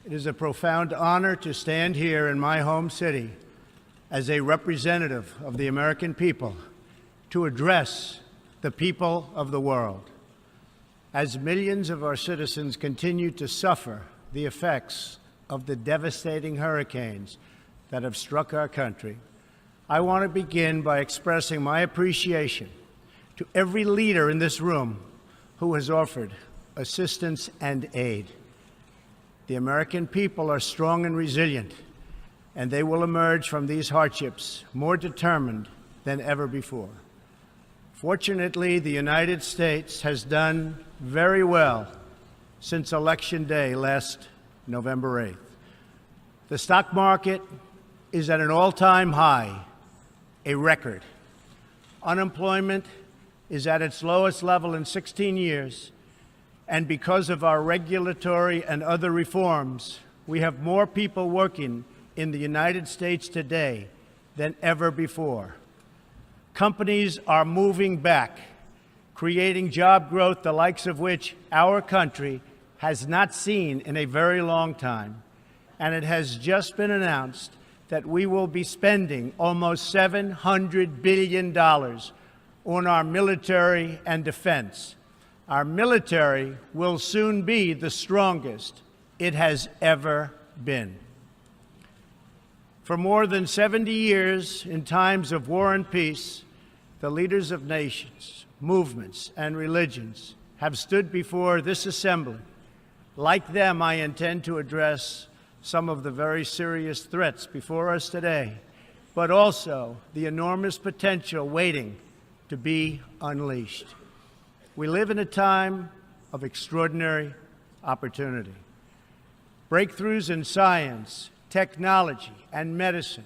It is a profound honor to stand here in my home city as a representative of the American people to address the people of the world. As millions of our citizens continue to suffer the effects of the devastating hurricanes that have struck our country, I want to begin by expressing my appreciation to every leader in this room who has offered assistance and aid. The American people are strong and resilient, and they will emerge from these hardships more determined than ever before. Fortunately, the United States has done very well since Election Day last November 8th. The stock market is at an all-time high, a record. Unemployment is at its lowest level in 16 years, and because of our regulatory and other reforms, we have more people working in the United States today than ever before. Companies are moving back, creating job growth the likes of which our country has not seen in a very long time. And it has just been announced that we will be spending almost $700 billion on our military and defense. Our military will soon be the strongest it has ever been. For more than 70 years, in times of war and peace, the leaders of nations, movements, and religions have stood before this assembly. Like them, I intend to address some of the very serious threats before us today, but also the enormous potential waiting to be unleashed. We live in a time of extraordinary opportunity. Breakthroughs in science, technology, and medicine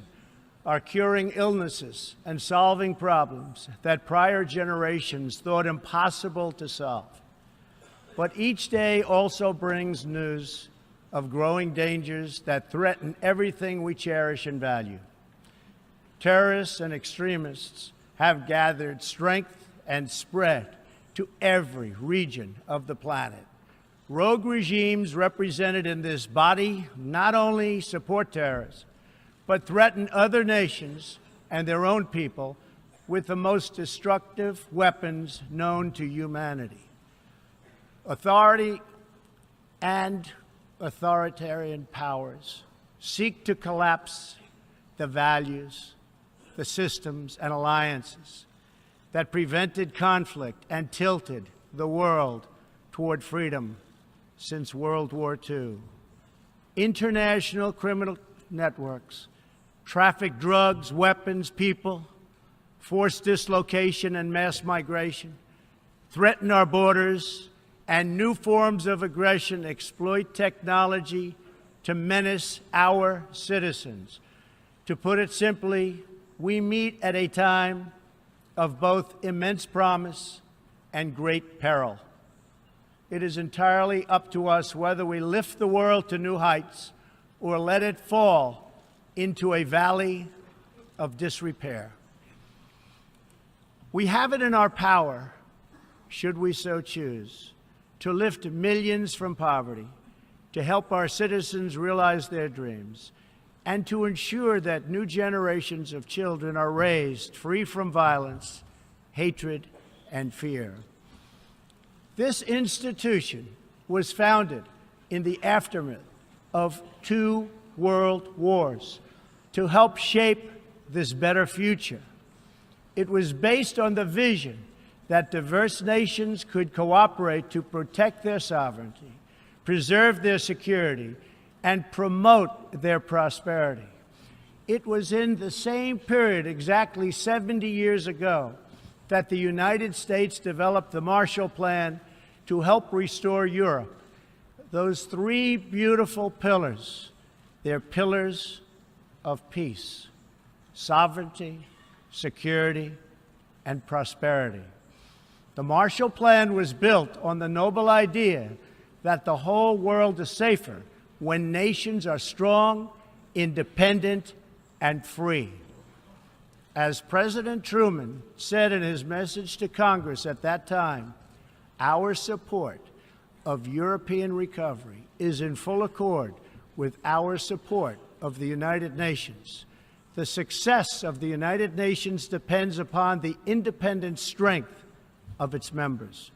are curing illnesses and solving problems that prior generations thought impossible to solve. But each day also brings news of growing dangers that threaten everything we cherish and value. Terrorists and extremists have gathered strength and spread to every region of the planet. Rogue regimes represented in this body not only support terrorists, but threaten other nations and their own people with the most destructive weapons known to humanity. Authority and authoritarian powers seek to collapse the values, the systems, and alliances that prevented conflict and tilted the world toward freedom since World War II. International criminal networks traffic drugs, weapons, people, forced dislocation and mass migration, threaten our borders, and new forms of aggression exploit technology to menace our citizens. To put it simply, we meet at a time of both immense promise and great peril. It is entirely up to us whether we lift the world to new heights or let it fall into a valley of disrepair. We have it in our power, should we so choose, to lift millions from poverty, to help our citizens realize their dreams, and to ensure that new generations of children are raised free from violence, hatred, and fear. This institution was founded in the aftermath of 2 world wars to help shape this better future. It was based on the vision that diverse nations could cooperate to protect their sovereignty, preserve their security, and promote their prosperity. It was in the same period, exactly 70 years ago, that the United States developed the Marshall Plan to help restore Europe. Those 3 beautiful pillars, they're pillars of peace, sovereignty, security, and prosperity. The Marshall Plan was built on the noble idea that the whole world is safer when nations are strong, independent, and free. As President Truman said in his message to Congress at that time, our support of European recovery is in full accord with our support of the United Nations. The success of the United Nations depends upon the independent strength of its members.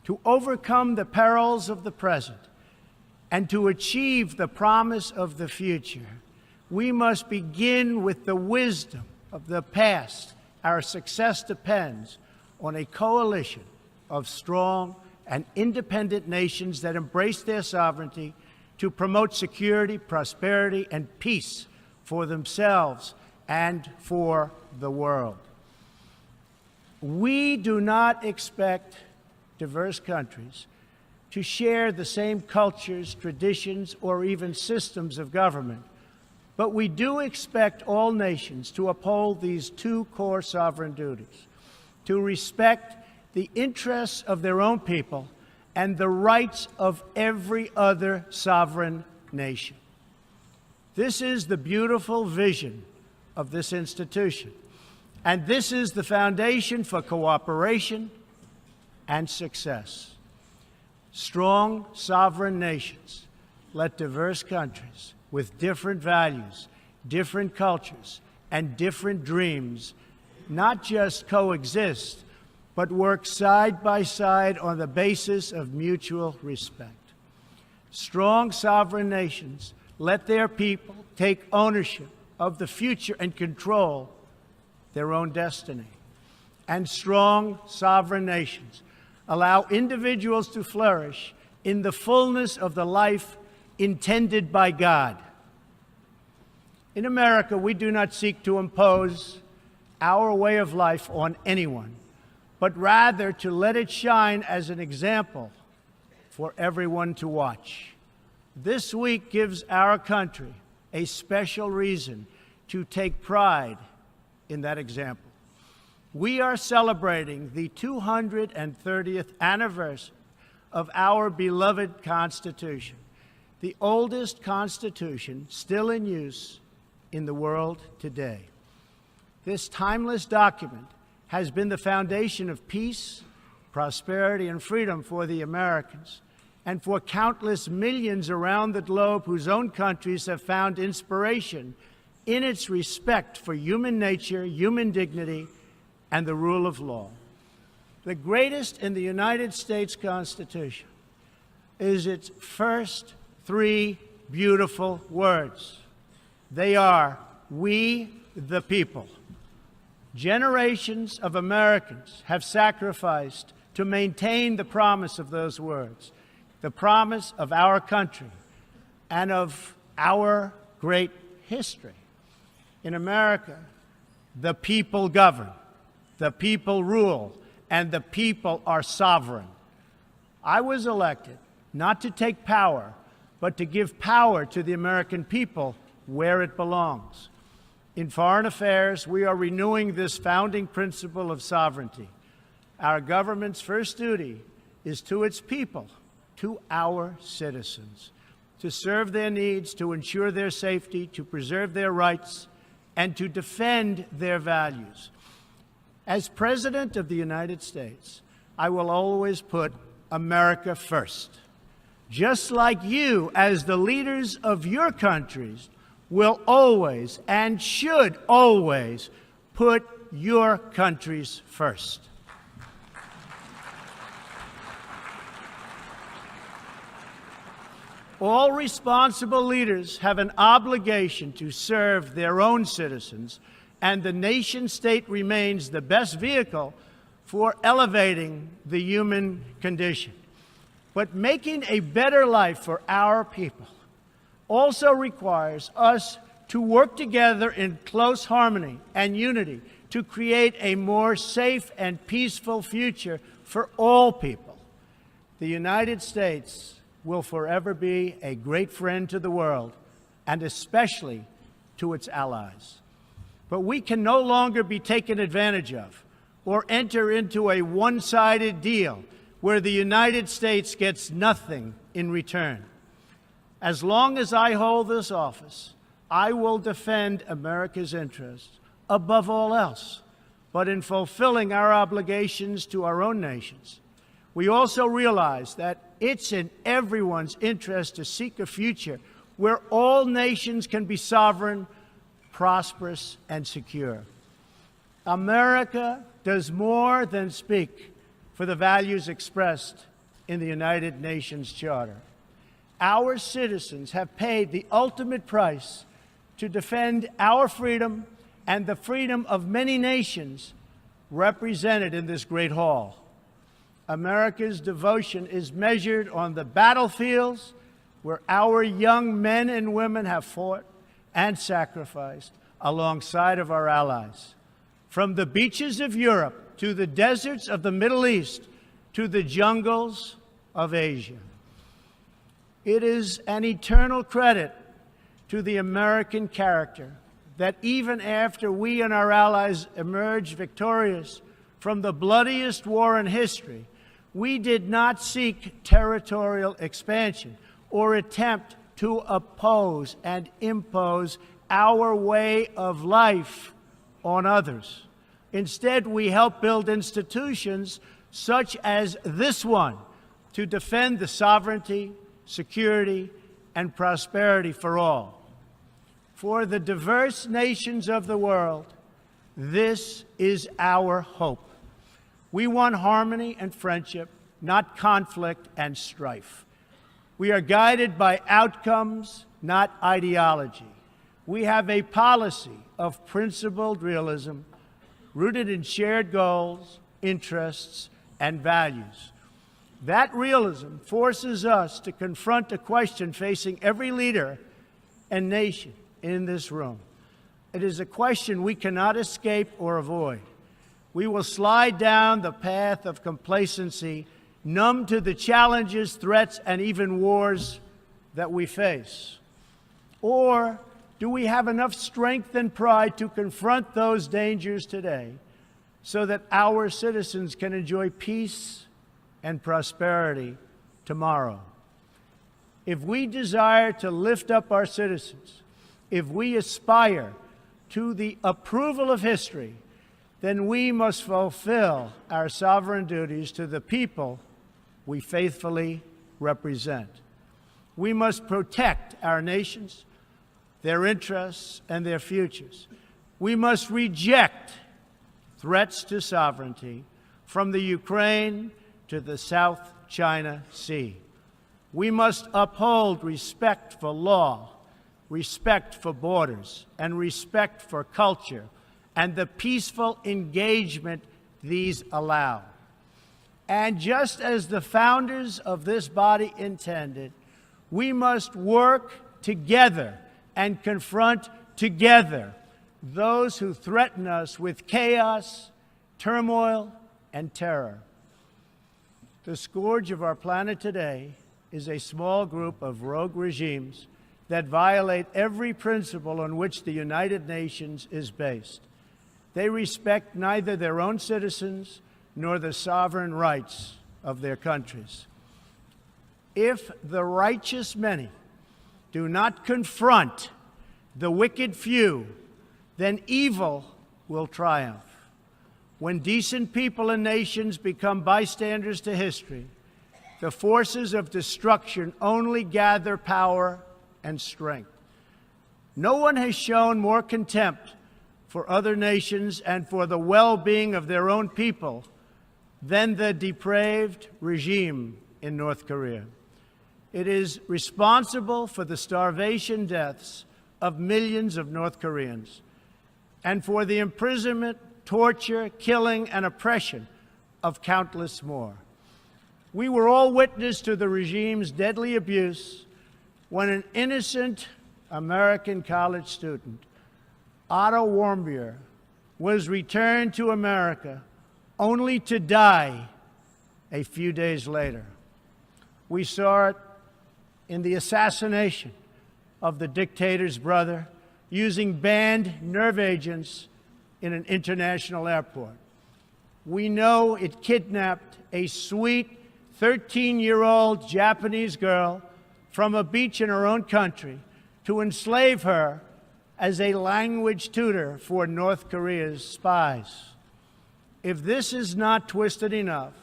To overcome the perils of the present and to achieve the promise of the future, we must begin with the wisdom of the past. Our success depends on a coalition of strong and independent nations that embrace their sovereignty to promote security, prosperity, and peace for themselves and for the world. We do not expect diverse countries to share the same cultures, traditions, or even systems of government, but we do expect all nations to uphold these two core sovereign duties: to respect the interests of their own people and the rights of every other sovereign nation. This is the beautiful vision of this institution, and this is the foundation for cooperation and success. Strong sovereign nations let diverse countries with different values, different cultures, and different dreams not just coexist, but work side by side on the basis of mutual respect. Strong sovereign nations let their people take ownership of the future and control their own destiny. And strong sovereign nations allow individuals to flourish in the fullness of the life intended by God. In America, we do not seek to impose our way of life on anyone, but rather to let it shine as an example for everyone to watch. This week gives our country a special reason to take pride in that example. We are celebrating the 230th anniversary of our beloved Constitution, the oldest Constitution still in use in the world today. This timeless document has been the foundation of peace, prosperity, and freedom for the Americans and for countless millions around the globe whose own countries have found inspiration in its respect for human nature, human dignity, and the rule of law. The greatest in the United States Constitution is its first three beautiful words. They are, "We the people." Generations of Americans have sacrificed to maintain the promise of those words, the promise of our country and of our great history. In America, the people govern, the people rule, and the people are sovereign. I was elected not to take power, but to give power to the American people where it belongs. In foreign affairs, we are renewing this founding principle of sovereignty. Our government's first duty is to its people, to our citizens, to serve their needs, to ensure their safety, to preserve their rights, and to defend their values. As President of the United States, I will always put America first, just like you, as the leaders of your countries, will always and should always put your countries first. All responsible leaders have an obligation to serve their own citizens, and the nation-state remains the best vehicle for elevating the human condition. But making a better life for our people also requires us to work together in close harmony and unity to create a more safe and peaceful future for all people. The United States will forever be a great friend to the world, and especially to its allies. But we can no longer be taken advantage of or enter into a one-sided deal where the United States gets nothing in return. As long as I hold this office, I will defend America's interests above all else. But in fulfilling our obligations to our own nations, we also realize that it's in everyone's interest to seek a future where all nations can be sovereign, prosperous, and secure. America does more than speak for the values expressed in the United Nations Charter. Our citizens have paid the ultimate price to defend our freedom and the freedom of many nations represented in this great hall. America's devotion is measured on the battlefields where our young men and women have fought and sacrificed alongside of our allies. From the beaches of Europe to the deserts of the Middle East to the jungles of Asia. It is an eternal credit to the American character that even after we and our allies emerged victorious from the bloodiest war in history, we did not seek territorial expansion or attempt to oppose and impose our way of life on others. Instead, we helped build institutions such as this one to defend the sovereignty, security, and prosperity for all. For the diverse nations of the world, this is our hope. We want harmony and friendship, not conflict and strife. We are guided by outcomes, not ideology. We have a policy of principled realism rooted in shared goals, interests, and values. That realism forces us to confront a question facing every leader and nation in this room. It is a question we cannot escape or avoid. We will slide down the path of complacency, numb to the challenges, threats, and even wars that we face. Or do we have enough strength and pride to confront those dangers today so that our citizens can enjoy peace and prosperity tomorrow? If we desire to lift up our citizens, if we aspire to the approval of history, then we must fulfill our sovereign duties to the people we faithfully represent. We must protect our nations, their interests, and their futures. We must reject threats to sovereignty from the Ukraine to the South China Sea. We must uphold respect for law, respect for borders, and respect for culture, and the peaceful engagement these allow. And just as the founders of this body intended, we must work together and confront together those who threaten us with chaos, turmoil, and terror. The scourge of our planet today is a small group of rogue regimes that violate every principle on which the United Nations is based. They respect neither their own citizens nor the sovereign rights of their countries. If the righteous many do not confront the wicked few, then evil will triumph. When decent people and nations become bystanders to history, the forces of destruction only gather power and strength. No one has shown more contempt for other nations and for the well-being of their own people than the depraved regime in North Korea. It is responsible for the starvation deaths of millions of North Koreans and for the imprisonment, torture, killing, and oppression of countless more. We were all witness to the regime's deadly abuse when an innocent American college student, Otto Warmbier, was returned to America only to die a few days later. We saw it in the assassination of the dictator's brother using banned nerve agents in an international airport. We know it kidnapped a sweet 13-year-old Japanese girl from a beach in her own country to enslave her as a language tutor for North Korea's spies. If this is not twisted enough,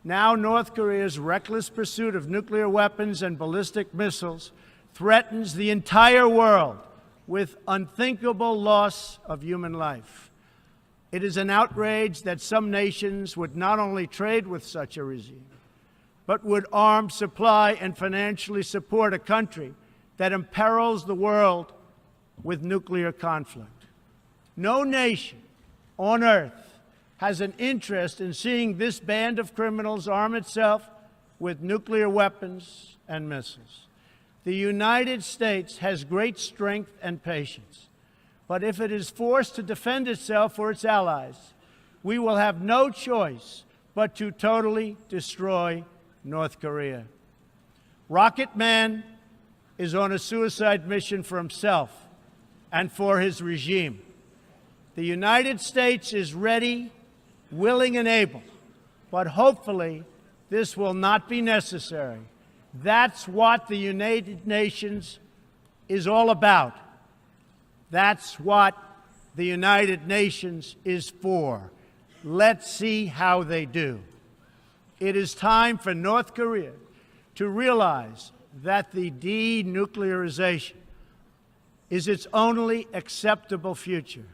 now North Korea's reckless pursuit of nuclear weapons and ballistic missiles threatens the entire world with unthinkable loss of human life. It is an outrage that some nations would not only trade with such a regime, but would arm, supply, and financially support a country that imperils the world with nuclear conflict. No nation on earth has an interest in seeing this band of criminals arm itself with nuclear weapons and missiles. The United States has great strength and patience, but if it is forced to defend itself or its allies, we will have no choice but to totally destroy North Korea. Rocket Man is on a suicide mission for himself and for his regime. The United States is ready, willing, and able, but hopefully this will not be necessary. That's what the United Nations is all about. That's what the United Nations is for. Let's see how they do. It is time for North Korea to realize that the denuclearization is its only acceptable future.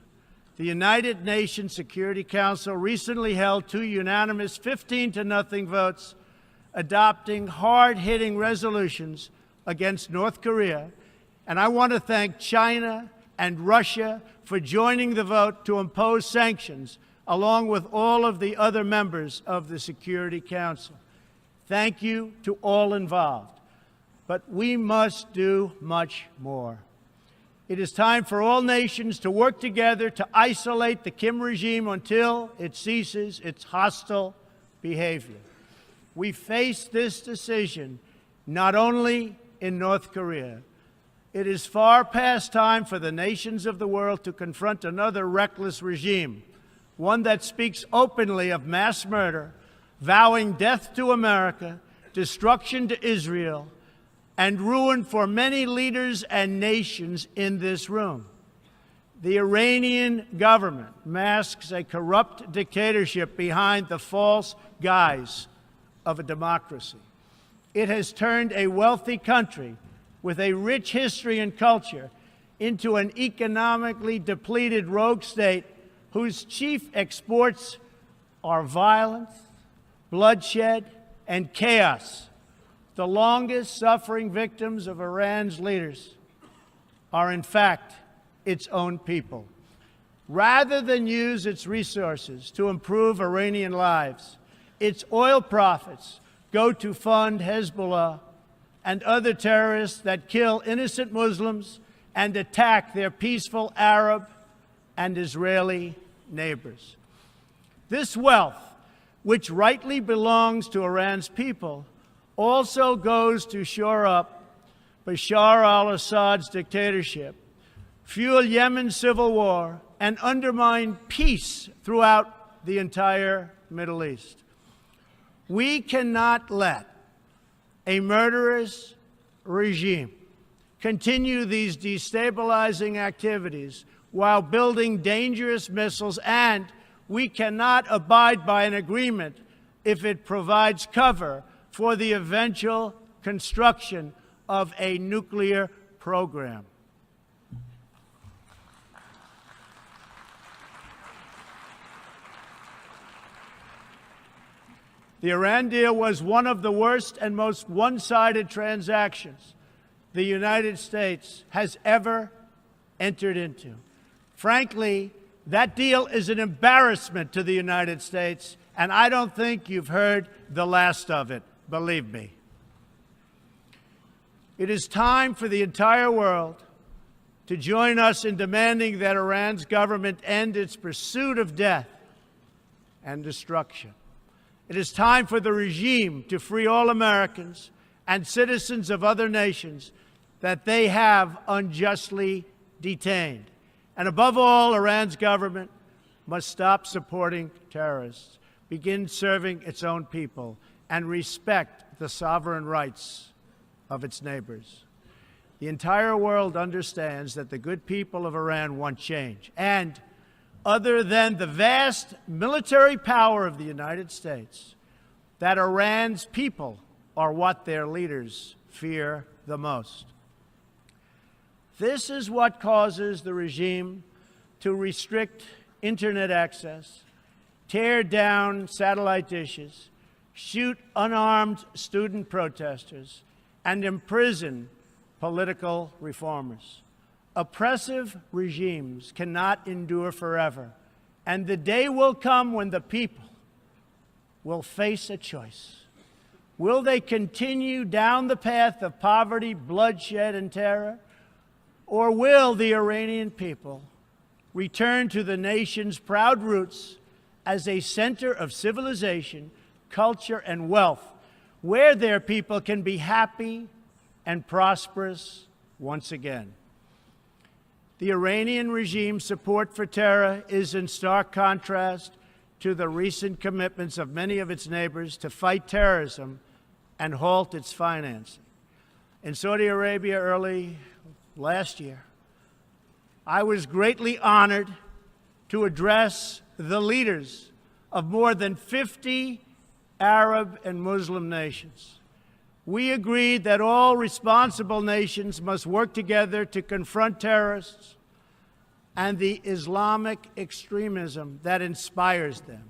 The United Nations Security Council recently held 2 unanimous 15-0 votes adopting hard-hitting resolutions against North Korea, and I want to thank China and Russia for joining the vote to impose sanctions, along with all of the other members of the Security Council. Thank you to all involved. But we must do much more. It is time for all nations to work together to isolate the Kim regime until it ceases its hostile behavior. We face this decision not only in North Korea. It is far past time for the nations of the world to confront another reckless regime, one that speaks openly of mass murder, vowing death to America, destruction to Israel, and ruin for many leaders and nations in this room. The Iranian government masks a corrupt dictatorship behind the false guise of a democracy. It has turned a wealthy country with a rich history and culture into an economically depleted rogue state whose chief exports are violence, bloodshed, and chaos. The longest suffering victims of Iran's leaders are, in fact, its own people. Rather than use its resources to improve Iranian lives, its oil profits go to fund Hezbollah and other terrorists that kill innocent Muslims and attack their peaceful Arab and Israeli neighbors. This wealth, which rightly belongs to Iran's people, also goes to shore up Bashar al-Assad's dictatorship, fuel Yemen's civil war, and undermine peace throughout the entire Middle East. We cannot let a murderous regime continue these destabilizing activities while building dangerous missiles, and we cannot abide by an agreement if it provides cover for the eventual construction of a nuclear program. The Iran deal was one of the worst and most one-sided transactions the United States has ever entered into. Frankly, that deal is an embarrassment to the United States, and I don't think you've heard the last of it, believe me. It is time for the entire world to join us in demanding that Iran's government end its pursuit of death and destruction. It is time for the regime to free all Americans and citizens of other nations that they have unjustly detained. And above all, Iran's government must stop supporting terrorists, begin serving its own people, and respect the sovereign rights of its neighbors. The entire world understands that the good people of Iran want change. And other than the vast military power of the United States, that Iran's people are what their leaders fear the most. This is what causes the regime to restrict internet access, tear down satellite dishes, shoot unarmed student protesters, and imprison political reformers. Oppressive regimes cannot endure forever, and the day will come when the people will face a choice. Will they continue down the path of poverty, bloodshed, and terror? Or will the Iranian people return to the nation's proud roots as a center of civilization, culture, and wealth, where their people can be happy and prosperous once again? The Iranian regime's support for terror is in stark contrast to the recent commitments of many of its neighbors to fight terrorism and halt its financing. In Saudi Arabia early last year, I was greatly honored to address the leaders of more than 50 Arab and Muslim nations. We agreed that all responsible nations must work together to confront terrorists and the Islamic extremism that inspires them.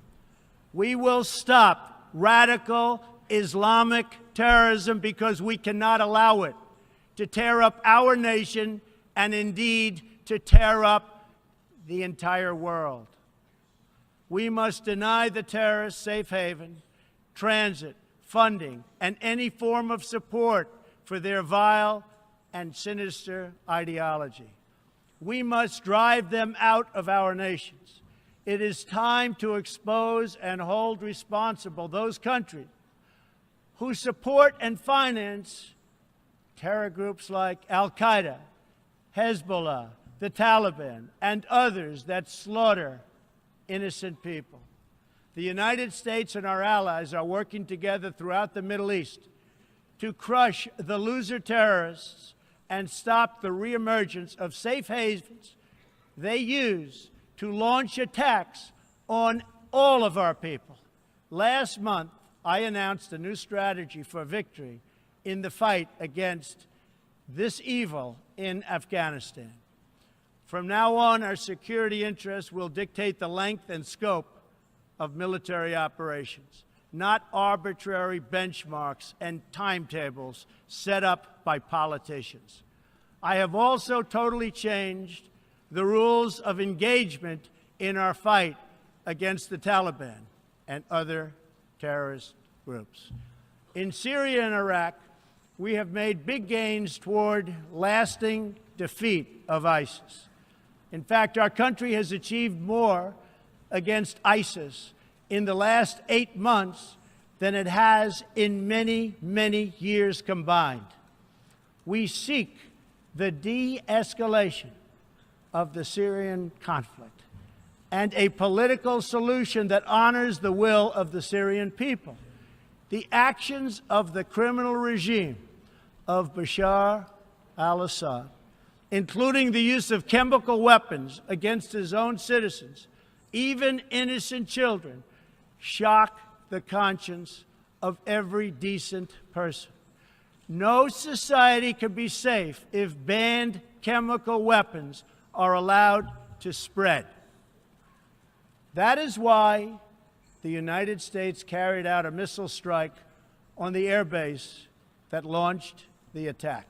We will stop radical Islamic terrorism because we cannot allow it to tear up our nation and indeed to tear up the entire world. We must deny the terrorists safe haven, transit, funding, and any form of support for their vile and sinister ideology. We must drive them out of our nations. It is time to expose and hold responsible those countries who support and finance terror groups like Al-Qaeda, Hezbollah, the Taliban, and others that slaughter innocent people. The United States and our allies are working together throughout the Middle East to crush the loser terrorists and stop the reemergence of safe havens they use to launch attacks on all of our people. Last month, I announced a new strategy for victory in the fight against this evil in Afghanistan. From now on, our security interests will dictate the length and scope of military operations, not arbitrary benchmarks and timetables set up by politicians. I have also totally changed the rules of engagement in our fight against the Taliban and other terrorist groups. In Syria and Iraq, we have made big gains toward lasting defeat of ISIS. In fact, our country has achieved more against ISIS in the last 8 months than it has in many, many years combined. We seek the de-escalation of the Syrian conflict and a political solution that honors the will of the Syrian people. The actions of the criminal regime of Bashar al-Assad, including the use of chemical weapons against his own citizens, even innocent children, shock the conscience of every decent person. No society can be safe if banned chemical weapons are allowed to spread. That is why the United States carried out a missile strike on the airbase that launched the attack.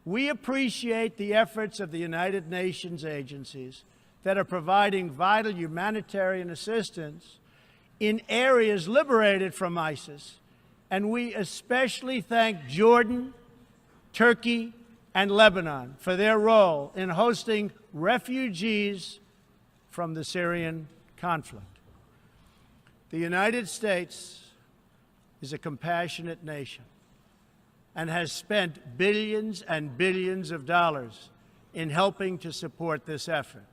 We appreciate the efforts of the United Nations agencies that are providing vital humanitarian assistance in areas liberated from ISIS, and we especially thank Jordan, Turkey, and Lebanon for their role in hosting refugees from the Syrian conflict. The United States is a compassionate nation and has spent billions and billions of dollars in helping to support this effort.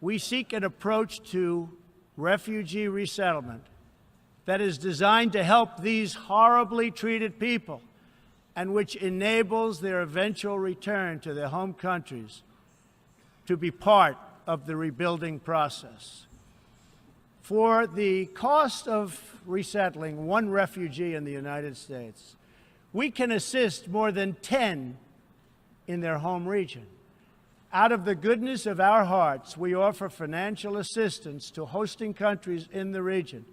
We seek an approach to refugee resettlement that is designed to help these horribly treated people and which enables their eventual return to their home countries to be part of the rebuilding process. For the cost of resettling one refugee in the United States, we can assist more than 10 in their home region. Out of the goodness of our hearts, we offer financial assistance to hosting countries in the region,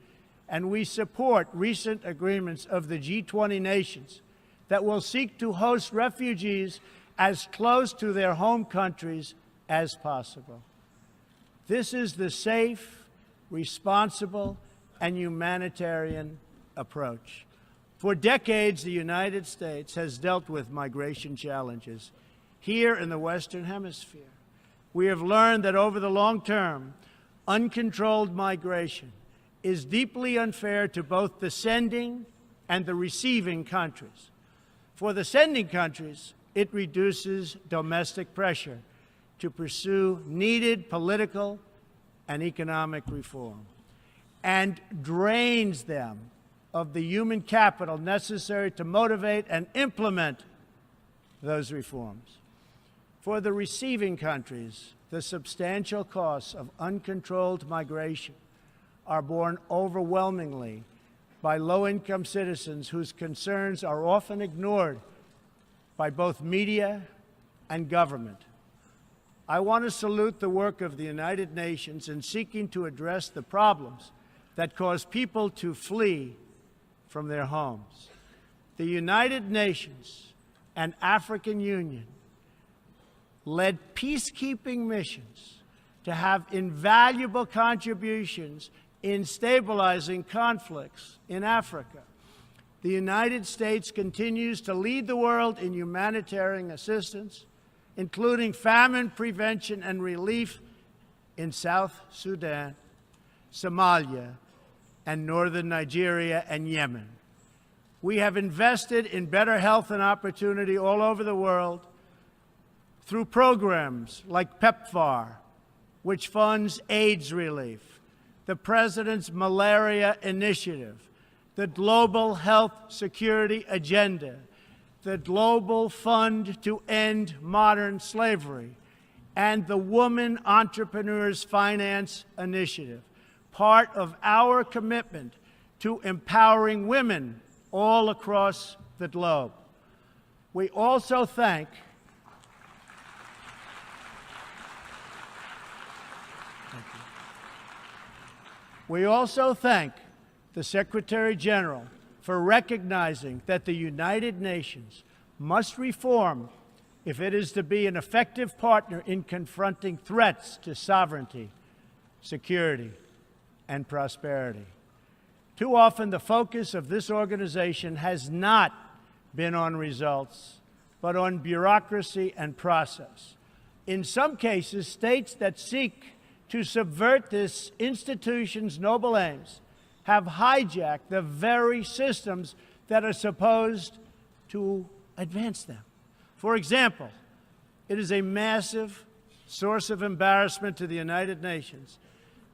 and we support recent agreements of the G20 nations that will seek to host refugees as close to their home countries as possible. This is the safe, responsible, and humanitarian approach. For decades, the United States has dealt with migration challenges here in the Western Hemisphere. We have learned that over the long term, uncontrolled migration is deeply unfair to both the sending and the receiving countries. For the sending countries, it reduces domestic pressure to pursue needed political and economic reform, and drains them of the human capital necessary to motivate and implement those reforms. For the receiving countries, the substantial costs of uncontrolled migration are borne overwhelmingly by low-income citizens whose concerns are often ignored by both media and government. I want to salute the work of the United Nations in seeking to address the problems that cause people to flee from their homes. The United Nations and African Union led peacekeeping missions to have invaluable contributions in stabilizing conflicts in Africa. The United States continues to lead the world in humanitarian assistance, including famine prevention and relief in South Sudan, Somalia, and northern Nigeria and Yemen. We have invested in better health and opportunity all over the world through programs like PEPFAR, which funds AIDS relief, the President's Malaria Initiative, the Global Health Security Agenda, the Global Fund to End Modern Slavery, and the Woman Entrepreneurs Finance Initiative, part of our commitment to empowering women all across the globe. We also thank the Secretary General for recognizing that the United Nations must reform if it is to be an effective partner in confronting threats to sovereignty, security, and prosperity. Too often, the focus of this organization has not been on results, but on bureaucracy and process. In some cases, states that seek to subvert this institution's noble aims have hijacked the very systems that are supposed to advance them. For example, it is a massive source of embarrassment to the United Nations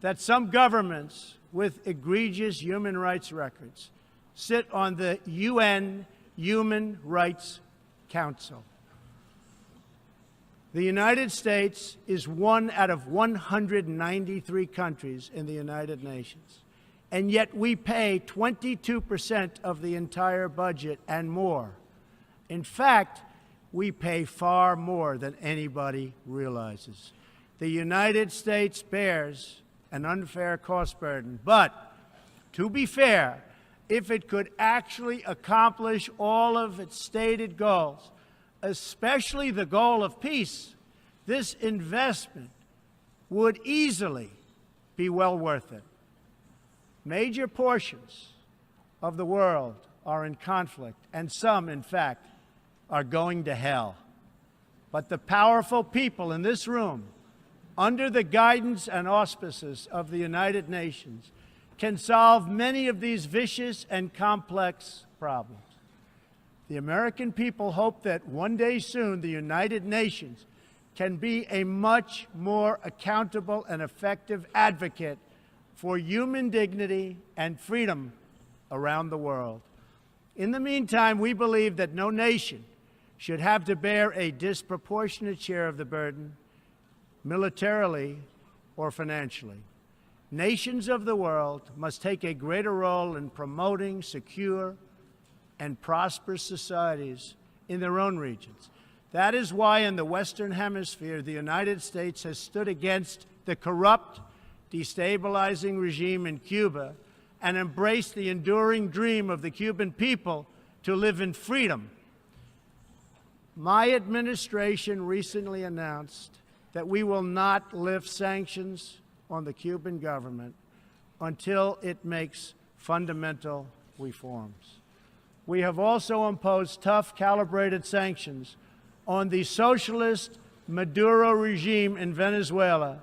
that some governments with egregious human rights records sit on the UN Human Rights Council. The United States is one out of 193 countries in the United Nations, and yet we pay 22% of the entire budget and more. In fact, we pay far more than anybody realizes. The United States bears an unfair cost burden, but to be fair, if it could actually accomplish all of its stated goals, especially the goal of peace, this investment would easily be well worth it. Major portions of the world are in conflict, and some, in fact, are going to hell. But the powerful people in this room, under the guidance and auspices of the United Nations, can solve many of these vicious and complex problems. The American people hope that one day soon the United Nations can be a much more accountable and effective advocate for human dignity and freedom around the world. In the meantime, we believe that no nation should have to bear a disproportionate share of the burden, militarily or financially. Nations of the world must take a greater role in promoting secure and prosperous societies in their own regions. That is why in the Western Hemisphere, the United States has stood against the corrupt, destabilizing regime in Cuba and embraced the enduring dream of the Cuban people to live in freedom. My administration recently announced that we will not lift sanctions on the Cuban government until it makes fundamental reforms. We have also imposed tough, calibrated sanctions on the socialist Maduro regime in Venezuela,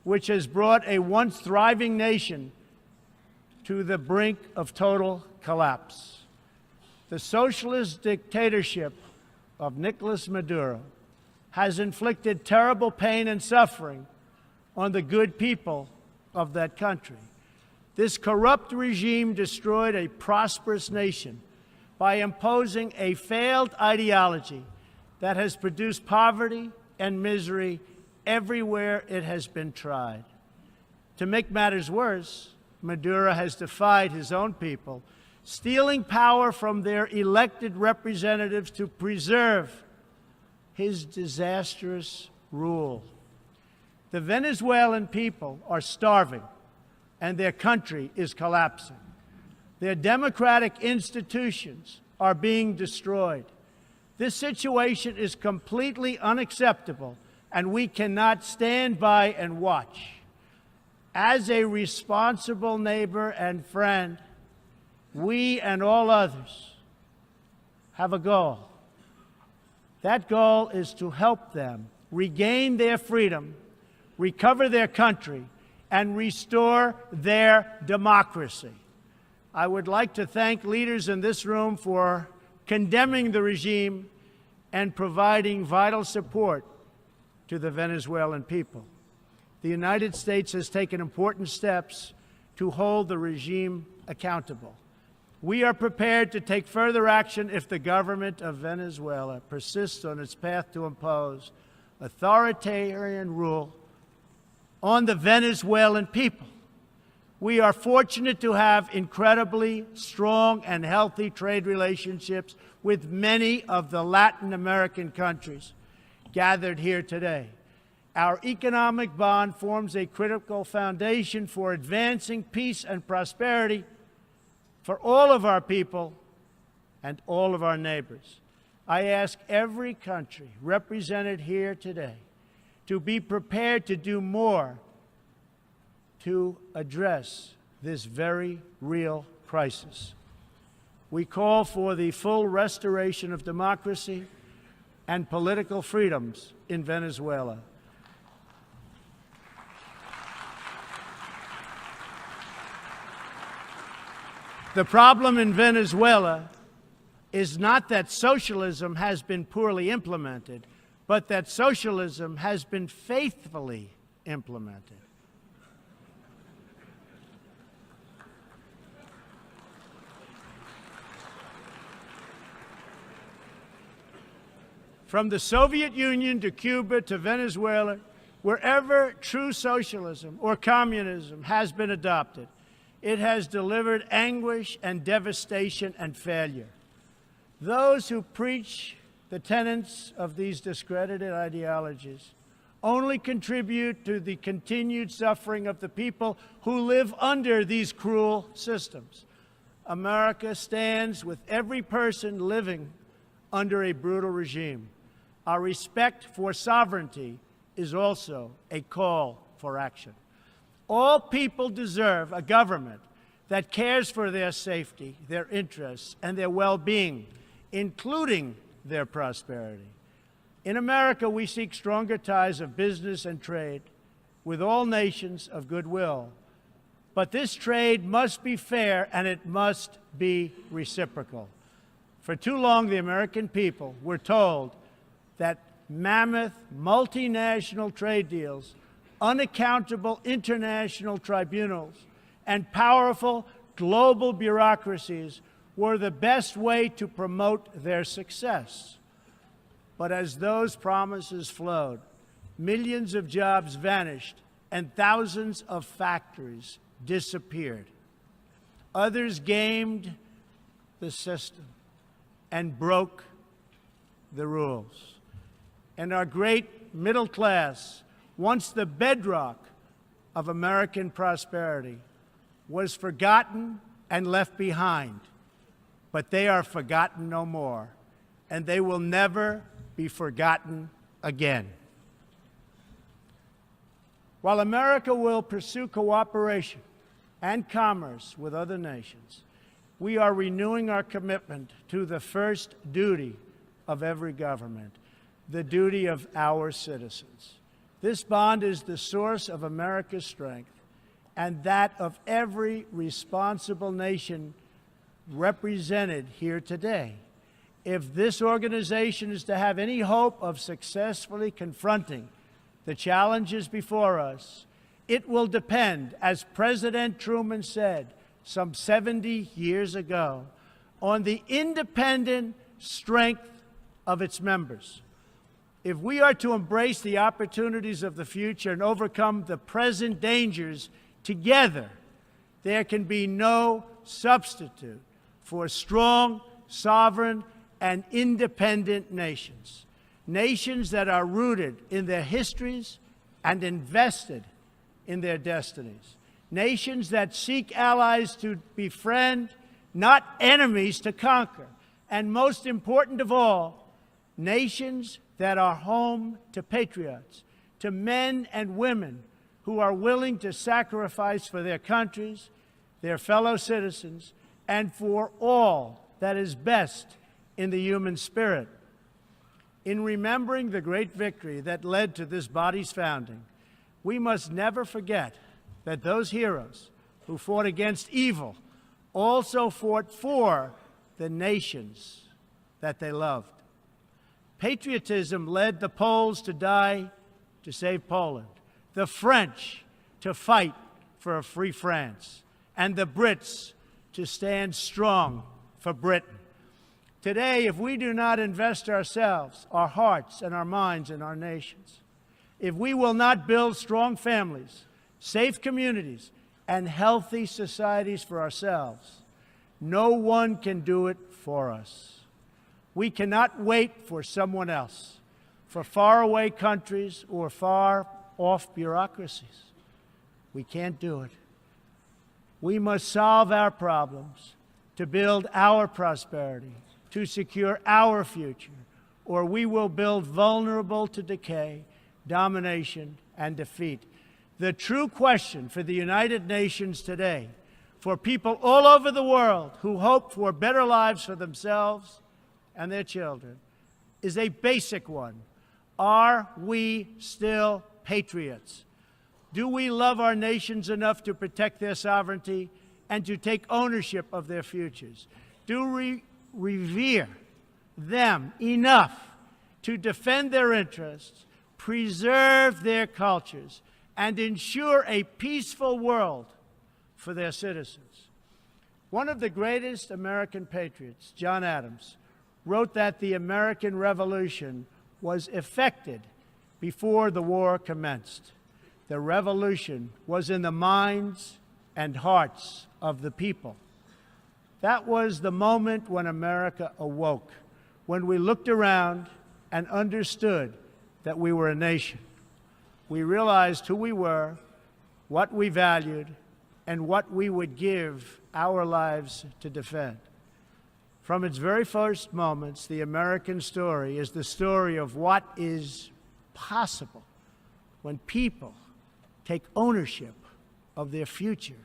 which has brought a once thriving nation to the brink of total collapse. The socialist dictatorship of Nicolas Maduro has inflicted terrible pain and suffering on the good people of that country. This corrupt regime destroyed a prosperous nation by imposing a failed ideology that has produced poverty and misery everywhere it has been tried. To make matters worse, Maduro has defied his own people, stealing power from their elected representatives to preserve his disastrous rule. The Venezuelan people are starving, and their country is collapsing. Their democratic institutions are being destroyed. This situation is completely unacceptable, and we cannot stand by and watch. As a responsible neighbor and friend, we and all others have a goal. That goal is to help them regain their freedom, recover their country, and restore their democracy. I would like to thank leaders in this room for condemning the regime and providing vital support to the Venezuelan people. The United States has taken important steps to hold the regime accountable. We are prepared to take further action if the government of Venezuela persists on its path to impose authoritarian rule on the Venezuelan people. We are fortunate to have incredibly strong and healthy trade relationships with many of the Latin American countries gathered here today. Our economic bond forms a critical foundation for advancing peace and prosperity for all of our people and all of our neighbors. I ask every country represented here today to be prepared to do more to address this very real crisis. We call for the full restoration of democracy and political freedoms in Venezuela. The problem in Venezuela is not that socialism has been poorly implemented, but that socialism has been faithfully implemented. From the Soviet Union to Cuba to Venezuela, wherever true socialism or communism has been adopted, it has delivered anguish and devastation and failure. Those who preach the tenets of these discredited ideologies only contribute to the continued suffering of the people who live under these cruel systems. America stands with every person living under a brutal regime. Our respect for sovereignty is also a call for action. All people deserve a government that cares for their safety, their interests, and their well-being, including their prosperity. In America, we seek stronger ties of business and trade with all nations of goodwill. But this trade must be fair and it must be reciprocal. For too long, the American people were told that mammoth multinational trade deals, unaccountable international tribunals, and powerful global bureaucracies were the best way to promote their success. But as those promises flowed, millions of jobs vanished and thousands of factories disappeared. Others gamed the system and broke the rules. and our great middle class, once the bedrock of American prosperity, was forgotten and left behind. But they are forgotten no more, and they will never be forgotten again. While America will pursue cooperation and commerce with other nations, we are renewing our commitment to the first duty of every government, the duty of our citizens. This bond is the source of America's strength and that of every responsible nation represented here today. If this organization is to have any hope of successfully confronting the challenges before us, it will depend, as President Truman said some 70 years ago, on the independent strength of its members. If we are to embrace the opportunities of the future and overcome the present dangers together, there can be no substitute for strong, sovereign, and independent nations. Nations that are rooted in their histories and invested in their destinies. Nations that seek allies to befriend, not enemies to conquer. And most important of all, nations that are home to patriots, to men and women who are willing to sacrifice for their countries, their fellow citizens, and for all that is best in the human spirit. In remembering the great victory that led to this body's founding, we must never forget that those heroes who fought against evil also fought for the nations that they loved. Patriotism led the Poles to die to save Poland, the French to fight for a free France, and the Brits to stand strong for Britain. Today, if we do not invest ourselves, our hearts, and our minds in our nations, if we will not build strong families, safe communities, and healthy societies for ourselves, no one can do it for us. We cannot wait for someone else, for faraway countries or far-off bureaucracies. We can't do it. We must solve our problems to build our prosperity, to secure our future, or we will build vulnerable to decay, domination, and defeat. The true question for the United Nations today, for people all over the world who hope for better lives for themselves and their children, is a basic one. Are we still patriots? Do we love our nations enough to protect their sovereignty and to take ownership of their futures? Do we revere them enough to defend their interests, preserve their cultures, and ensure a peaceful world for their citizens? One of the greatest American patriots, John Adams, wrote that the American Revolution was effected before the war commenced. The revolution was in the minds and hearts of the people. That was the moment when America awoke, when we looked around and understood that we were a nation. We realized who we were, what we valued, and what we would give our lives to defend. From its very first moments, the American story is the story of what is possible when people take ownership of their future.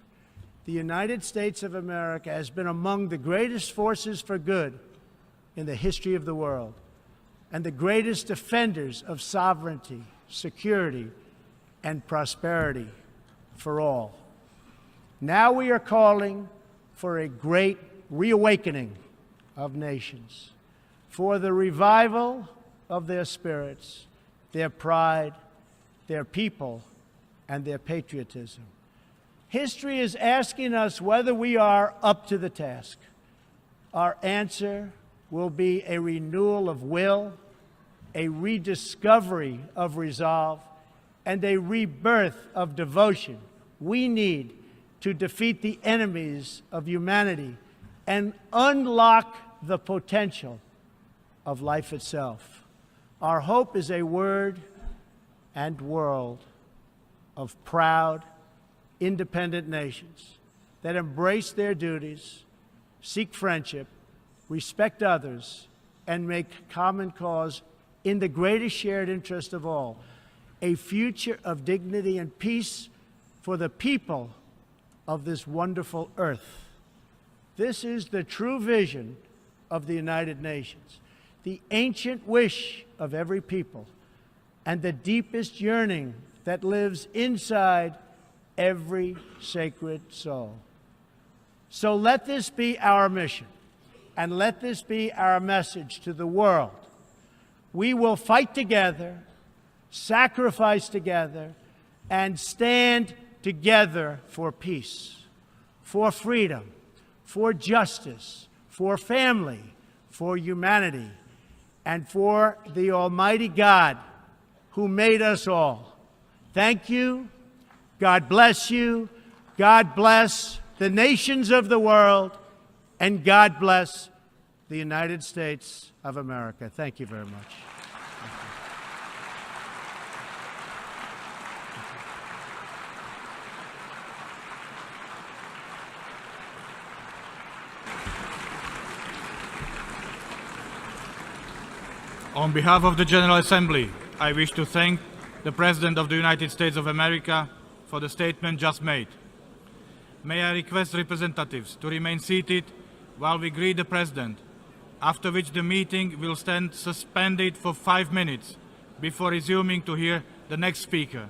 The United States of America has been among the greatest forces for good in the history of the world and the greatest defenders of sovereignty, security, and prosperity for all. Now we are calling for a great reawakening of nations, for the revival of their spirits, their pride, their people, and their patriotism. History is asking us whether we are up to the task. Our answer will be a renewal of will, a rediscovery of resolve, and a rebirth of devotion we need to defeat the enemies of humanity and unlock the potential of life itself. Our hope is a word and world of proud, independent nations that embrace their duties, seek friendship, respect others, and make common cause in the greatest shared interest of all, a future of dignity and peace for the people of this wonderful earth. This is the true vision of the United Nations, the ancient wish of every people, and the deepest yearning that lives inside every sacred soul. So let this be our mission, and let this be our message to the world. We will fight together, sacrifice together, and stand together for peace, for freedom, for justice, for family, for humanity, and for the Almighty God who made us all. Thank you. God bless you. God bless the nations of the world, and God bless the United States of America. Thank you very much. On behalf of the General Assembly, I wish to thank the President of the United States of America for the statement just made. May I request representatives to remain seated while we greet the President, after which the meeting will stand suspended for 5 minutes before resuming to hear the next speaker.